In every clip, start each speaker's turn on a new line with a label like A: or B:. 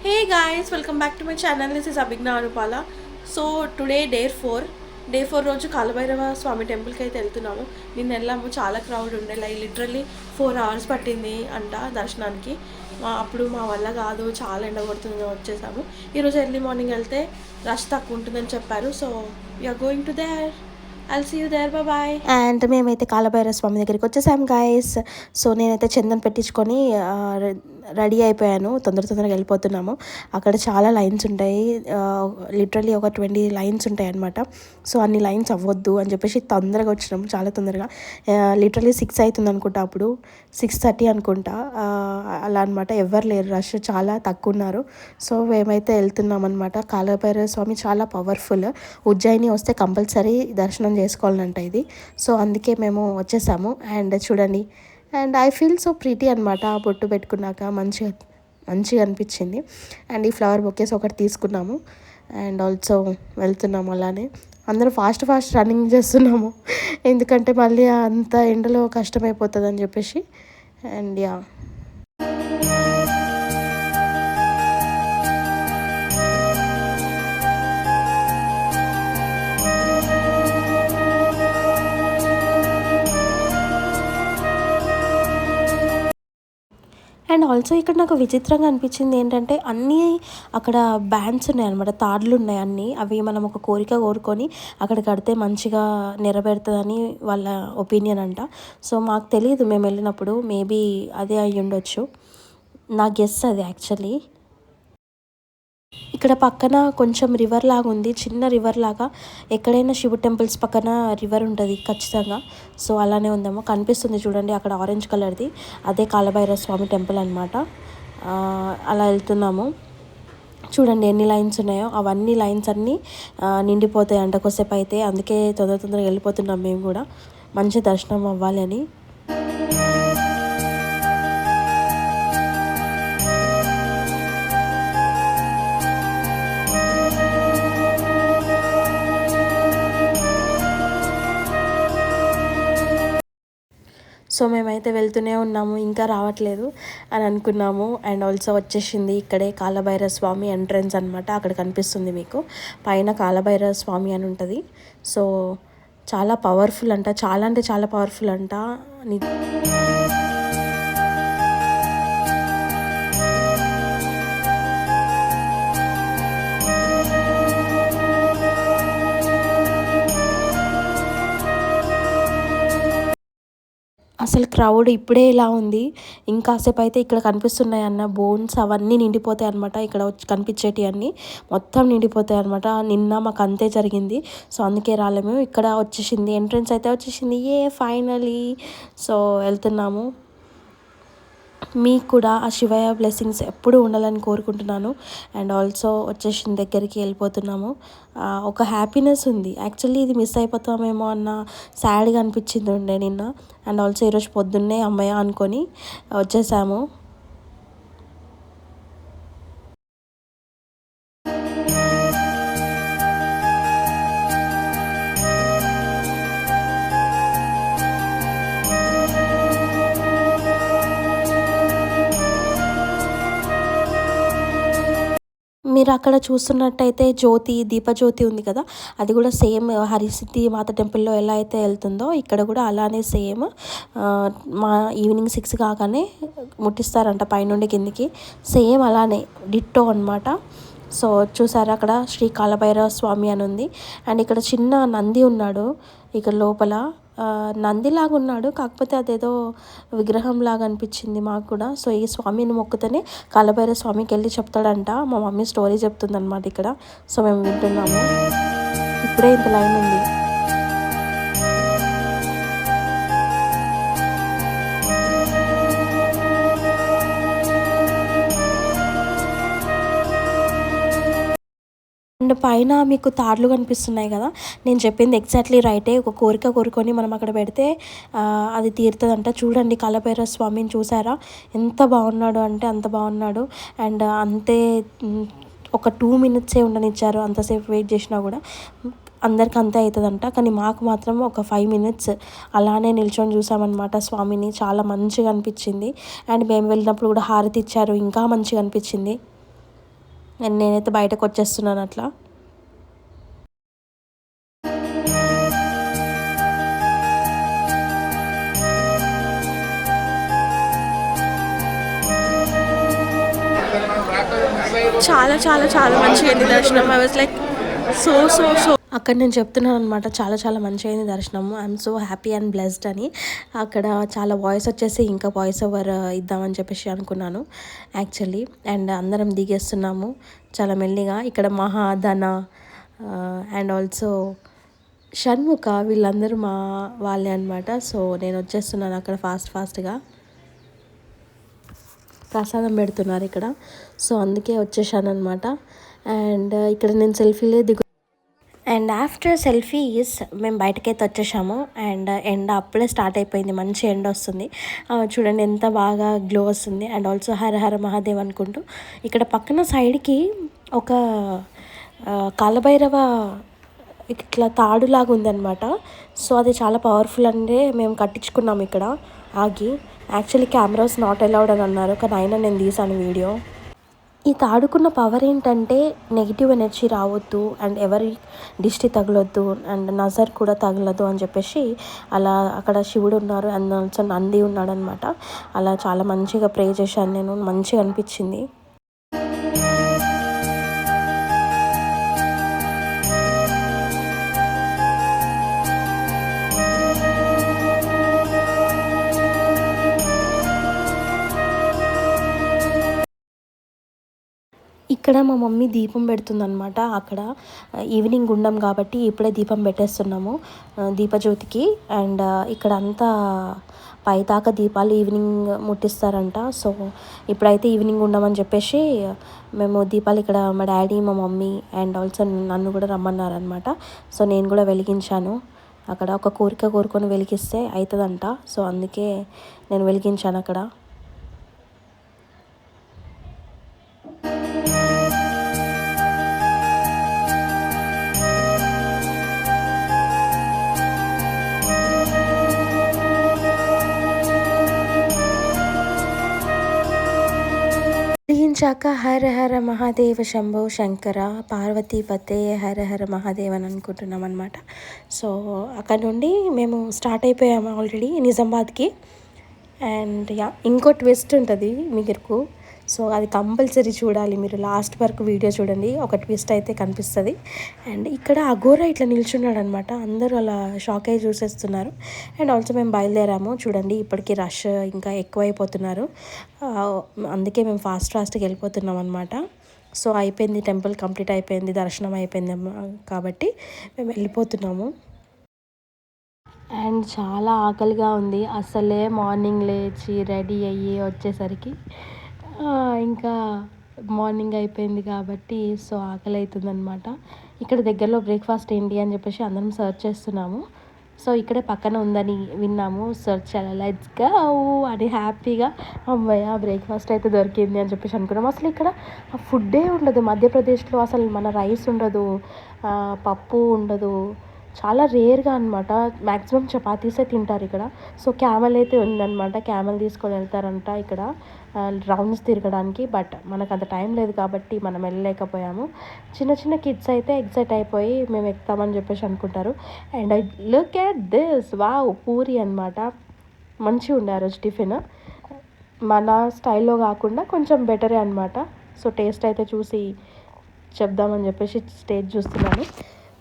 A: Hey guys, welcome back to my channel. This is Abhigna Anupala. So today day four రోజు కాలభైరవ స్వామి టెంపుల్కి అయితే వెళ్తున్నాము. నిన్న వెళ్ళాము, చాలా క్రౌడ్ ఉండే, లిటరల్లీ 4 hours పట్టింది అంట దర్శనానికి. అప్పుడు మా వల్ల కాదు, చాలా ఎండ కొడుతుంది, వచ్చేసాము. ఈరోజు ఎర్లీ మార్నింగ్ వెళ్తే రష్ తక్కువ ఉంటుందని చెప్పారు. So you're going to there. I'll see you there. Bye.
B: And మేమైతే కాలభైరవ స్వామి దగ్గరికి వచ్చేసాం గైస్. సో నేనైతే చందన్ పెట్టించుకొని రెడీ అయిపోయాను. తొందరగా వెళ్ళిపోతున్నాము. అక్కడ చాలా లైన్స్ ఉంటాయి, లిటరలీ ఒక 20 లైన్స్ ఉంటాయి అనమాట. సో అన్ని లైన్స్ అవ్వద్దు అని చెప్పేసి తొందరగా వచ్చినాము, చాలా తొందరగా. లిటరలీ 6 అవుతుంది అనుకుంటా, అప్పుడు 6:30 అనుకుంటా. అలా అనమాట. ఎవరు లేరు, రష్ చాలా తక్కువ ఉన్నారు. సో మేమైతే వెళ్తున్నాం అనమాట. కాలభైరవ స్వామి చాలా పవర్ఫుల్. ఉజ్జయిని వస్తే కంపల్సరీ దర్శనం చేసుకోవాలంట ఇది. సో అందుకే మేము వచ్చేసాము. అండ్ చూడండి, and I feel so pretty అనమాట. ఆ బొట్టు పెట్టుకున్నాక మంచిగా అనిపించింది. అండ్ ఈ ఫ్లవర్ బొకేస్ ఒకటి తీసుకున్నాము. అండ్ ఆల్సో వెళ్తున్నాము. అలానే అందరూ ఫాస్ట్ రన్నింగ్ చేస్తున్నాము, ఎందుకంటే మళ్ళీ అంత ఎండలో కష్టమైపోతుంది అని చెప్పేసి. అండ్ యా, అండ్ ఆల్సో ఇక్కడ నాకు విచిత్రంగా అనిపించింది ఏంటంటే, అన్నీ అక్కడ బ్యాండ్స్ ఉన్నాయి అనమాట, తాడ్లు ఉన్నాయి అన్నీ. అవి మనం ఒక కోరిక కోరుకొని అక్కడ కడితే మంచిగా నెరవేరుతుందని వాళ్ళ ఒపీనియన్ అంట. సో మాకు తెలియదు, మేము వెళ్ళినప్పుడు మేబీ అదే అయ్యి ఉండొచ్చు. నా గెస్ అది యాక్చువల్లీ. ఇక్కడ పక్కన కొంచెం రివర్ లాగా ఉంది, చిన్న రివర్ లాగా. ఎక్కడైనా శివ టెంపుల్స్ పక్కన రివర్ ఉంటుంది ఖచ్చితంగా. సో అలానే ఉందేమో, కనిపిస్తుంది చూడండి అక్కడ ఆరెంజ్ కలర్ది, అదే కాలభైరవ స్వామి టెంపుల్ అనమాట. అలా వెళ్తున్నాము. చూడండి ఎన్ని లైన్స్ ఉన్నాయో, అవన్నీ లైన్స్ అన్నీ నిండిపోతాయి అంట కొద్దిసేపు అయితే. అందుకే తొందరగా వెళ్ళిపోతున్నాం మేము కూడా, మంచి దర్శనం అవ్వాలి అని. సో మేమైతే వెళ్తూనే ఉన్నాము, ఇంకా రావట్లేదు అని అనుకున్నాము. అండ్ ఆల్సో వచ్చేసింది. ఇక్కడే కాలభైరవ స్వామి ఎంట్రన్స్ అనమాట. అక్కడ కనిపిస్తుంది మీకు పైన కాలభైరవ స్వామి అని ఉంటుంది. సో చాలా పవర్ఫుల్ అంట, చాలా అంటే చాలా పవర్ఫుల్ అంట. అసలు క్రౌడ్ ఇప్పుడే ఇలా ఉంది, ఇంకాసేపు అయితే ఇక్కడ కనిపిస్తున్నాయి అన్న బోన్స్ అవన్నీ నిండిపోతాయి అనమాట. ఇక్కడ వచ్చి కనిపించేటి అన్నీ మొత్తం నిండిపోతాయి అనమాట. నిన్న మాకు అంతే జరిగింది. సో అందుకే రాలేము. ఇక్కడ వచ్చేసింది, ఎంట్రన్స్ అయితే వచ్చేసింది. ఫైనలీ. సో వెళ్తున్నాము. మీకు కూడా ఆ శివయ్య బ్లెస్సింగ్స్ ఎప్పుడూ ఉండాలని కోరుకుంటున్నాను. అండ్ ఆల్సో వచ్చేసిన దగ్గరికి వెళ్ళిపోతున్నాము. ఒక హ్యాపీనెస్ ఉంది. యాక్చువల్లీ ఇది మిస్ అయిపోతామేమో అన్న సాడ్గా అనిపించింది ఉండే నిన్న. అండ్ ఆల్సో ఈరోజు పొద్దున్నే అమ్మయ్య అనుకొని వచ్చేసాము. మీరు అక్కడ చూస్తున్నట్టయితే దీపజ్యోతి ఉంది కదా, అది కూడా సేమ్ హరిసిద్ధి మాత టెంపుల్లో ఎలా అయితే వెళ్తుందో ఇక్కడ కూడా అలానే సేమ్. మా ఈవినింగ్ 6 కాగానే ముట్టిస్తారంట పైనుండి కిందికి, సేమ్ అలానే డిట్టో అనమాట. సో చూసారా, అక్కడ శ్రీ కాలభైరవ స్వామి అని ఉంది. అండ్ ఇక్కడ చిన్న నంది ఉన్నాడు ఇక్కడ లోపల. నందిలాగా ఉన్నాడు, కాకపోతే అదేదో విగ్రహం లాగా అనిపించింది మాకు కూడా. సో ఈ స్వామిని మొక్కుతూనే కాలభైరవ స్వామికి వెళ్ళి చెప్తాడంట. మా మమ్మీ స్టోరీ చెప్తుందన్నమాట ఇక్కడ. సో మేము వింటున్నాము. ఇప్పుడే ఇంత లైన్ ఉంది. అండ్ పైన మీకు తాడ్లు కనిపిస్తున్నాయి కదా, నేను చెప్పింది ఎగ్జాక్ట్లీ రైటే. ఒక కోరిక కోరుకొని మనం అక్కడ పెడితే అది తీరుతుందంట. చూడండి కాలభైరవ స్వామిని చూసారా, ఎంత బాగున్నాడు అంటే అంత బాగున్నాడు. అండ్ అంతే, ఒక 2 minutes ఉండనిచ్చారు. అంతసేపు వెయిట్ చేసినా కూడా అందరికి అంతే అవుతుందంట. కానీ మాకు మాత్రం ఒక 5 minutes అలానే నిల్చొని చూసామన్నమాట స్వామిని. చాలా మంచిగా అనిపించింది. అండ్ మేము వెళ్ళినప్పుడు కూడా హారతి ఇచ్చారు, ఇంకా మంచిగా అనిపించింది. అండ్ నేనైతే బయటకు వచ్చేస్తున్నాను అట్లా.
A: చాలా చాలా చాలా మంచిగా అయింది దర్శనం. I was like so so so.
B: అక్కడ నేను చెప్తున్నాను అనమాట, చాలా చాలా మంచిగా అయింది దర్శనము, I'm so happy and blessed అని. అక్కడ చాలా వాయిస్ వచ్చేసి ఇంకా వాయిస్ ఓవర్ ఇద్దామని చెప్పేసి అనుకున్నాను యాక్చువల్లీ. అండ్ అందరం దిగేస్తున్నాము చాలా మెల్లిగా. ఇక్కడ మహాధన అండ్ ఆల్సో షణ్ముఖ వీళ్ళందరూ మా వాళ్ళే అనమాట. సో నేను వచ్చేస్తున్నాను అక్కడ ఫాస్ట్గా. ప్రసాదం పెడుతున్నారు ఇక్కడ, సో అందుకే వచ్చేసాను అనమాట. అండ్ ఇక్కడ నేను సెల్ఫీలే అండ్ ఆఫ్టర్ సెల్ఫీస్ మేము బయటకైతే వచ్చేసాము. అండ్ ఎండ అప్పుడే స్టార్ట్ అయిపోయింది, మంచి ఎండ వస్తుంది. చూడండి ఎంత బాగా గ్లో వస్తుంది. అండ్ ఆల్సో హర హర మహాదేవ్ అనుకుంటూ ఇక్కడ పక్కన సైడ్కి ఒక కాలభైరవ ఇట్లా తాడులాగా ఉందన్నమాట. సో అది చాలా పవర్ఫుల్ అంటే మేము కట్టించుకున్నాము ఇక్కడ ఆగి. యాక్చువల్లీ కెమెరాస్ నాట్ అలౌడ్ అని అన్నారు, కానీ అయినా నేను తీసాను వీడియో. ఈ తాడుకున్న పవర్ ఏంటంటే నెగిటివ్ ఎనర్జీ రావద్దు అండ్ ఎవరి దిష్టి తగలొద్దు అండ్ నజర్ కూడా తగలదు అని చెప్పేసి అలా అక్కడ శివుడు ఉన్నారు అండ్ ఆల్సో నంది ఉన్నాడు అనమాట. అలా చాలా మంచిగా ప్రే చేశాను నేను, మంచిగా అనిపించింది. ఇక్కడ మా మమ్మీ దీపం పెడుతుందనమాట. అక్కడ ఈవినింగ్ ఉండం కాబట్టి ఇప్పుడే దీపం పెట్టేస్తున్నాము దీపజ్యోతికి. అండ్ ఇక్కడ అంతా పైదాకా దీపాలు ఈవినింగ్ ముట్టిస్తారంట. సో ఇప్పుడైతే ఈవినింగ్ ఉండమని చెప్పేసి మేము దీపాలు ఇక్కడ మా డాడీ మా మమ్మీ అండ్ ఆల్సో నన్ను కూడా రమ్మన్నారనమాట. సో నేను కూడా వెలిగించాను. అక్కడ ఒక కోరిక కోరుకొని వెలిగిస్తే అవుతుందంట. సో అందుకే నేను వెలిగించాను అక్కడ. వెలిగించాక హర హర మహాదేవ శంభో శంకర పార్వతీపతే హర హర మహాదేవ్ అని అనుకుంటున్నాం అనమాట. సో అక్కడ నుండి మేము స్టార్ట్ అయిపోయాము ఆల్రెడీ నిజామాబాద్కి. అండ్ ఇంకో ట్విస్ట్ ఉంటుంది మీకు, సో అది కంపల్సరీ చూడాలి మీరు, లాస్ట్ వరకు వీడియో చూడండి. ఒక ట్విస్ట్ అయితే కనిపిస్తుంది. అండ్ ఇక్కడ అఘోరా ఇట్లా నిల్చున్నాడు అనమాట. అందరూ అలా షాక్ అయ్యి చూసేస్తున్నారు. అండ్ ఆల్సో మేము బయలుదేరాము. చూడండి ఇప్పటికీ రష్ ఇంకా ఎక్కువైపోతున్నారు, అందుకే మేము ఫాస్ట్గా వెళ్ళిపోతున్నాం అనమాట. సో అయిపోయింది, టెంపుల్ కంప్లీట్ అయిపోయింది, దర్శనం అయిపోయింది కాబట్టి మేము వెళ్ళిపోతున్నాము. అండ్ చాలా ఆకలిగా ఉంది అసలే, మార్నింగ్ లేచి రెడీ అయ్యి వచ్చేసరికి ఇంకా మార్నింగ్ అయిపోయింది కాబట్టి సో ఆకలి అవుతుందన్నమాట. ఇక్కడ దగ్గరలో బ్రేక్ఫాస్ట్ ఏంటి అని చెప్పేసి అందరం సర్చ్ చేస్తున్నాము. సో ఇక్కడే పక్కన ఉందని విన్నాము, సర్చ్ చేయాలి, లెట్స్ గో అని హ్యాపీగా అమ్మయ్య బ్రేక్ఫాస్ట్ అయితే దొరికింది అని చెప్పేసి అనుకున్నాం. అసలు ఇక్కడ ఫుడ్డే ఉండదు మధ్యప్రదేశ్లో, అసలు మన రైస్ ఉండదు, పప్పు ఉండదు, చాలా రేర్గా అనమాట. మ్యాక్సిమం చపాతీసే తింటారు ఇక్కడ. సో క్యామెల్ అయితే ఉందన్నమాట, క్యామెల్ తీసుకొని వెళ్తారంట ఇక్కడ రౌండ్స్ తిరగడానికి. బట్ మనకు అంత టైం లేదు కాబట్టి మనం వెళ్ళలేకపోయాము. చిన్న చిన్న కిడ్స్ అయితే ఎక్సైట్ అయిపోయి మేము ఎక్కుతామని చెప్పేసి అనుకుంటారు. And I look at this, wow puri అనమాట. మంచిగా ఉండే ఆ రోజు టిఫిన్, మన స్టైల్లో కాకుండా కొంచెం బెటరే అనమాట. సో టేస్ట్ అయితే చూసి చెప్దామని చెప్పేసి టేస్ట్ చూస్తున్నాను,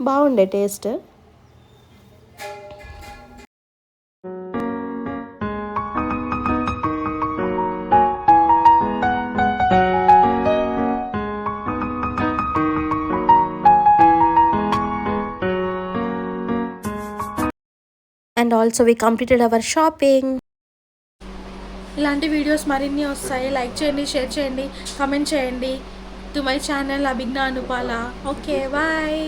B: బాగుండే taste. And also we completed our shopping.
A: ఇలాంటి వీడియోస్ మరిన్ని వస్తాయి. లైక్ చేయండి, షేర్ చేయండి, కామెంట్ చేయండి. టు మై ఛానల్ అభిజ్ఞా అనుపాల. Okay bye.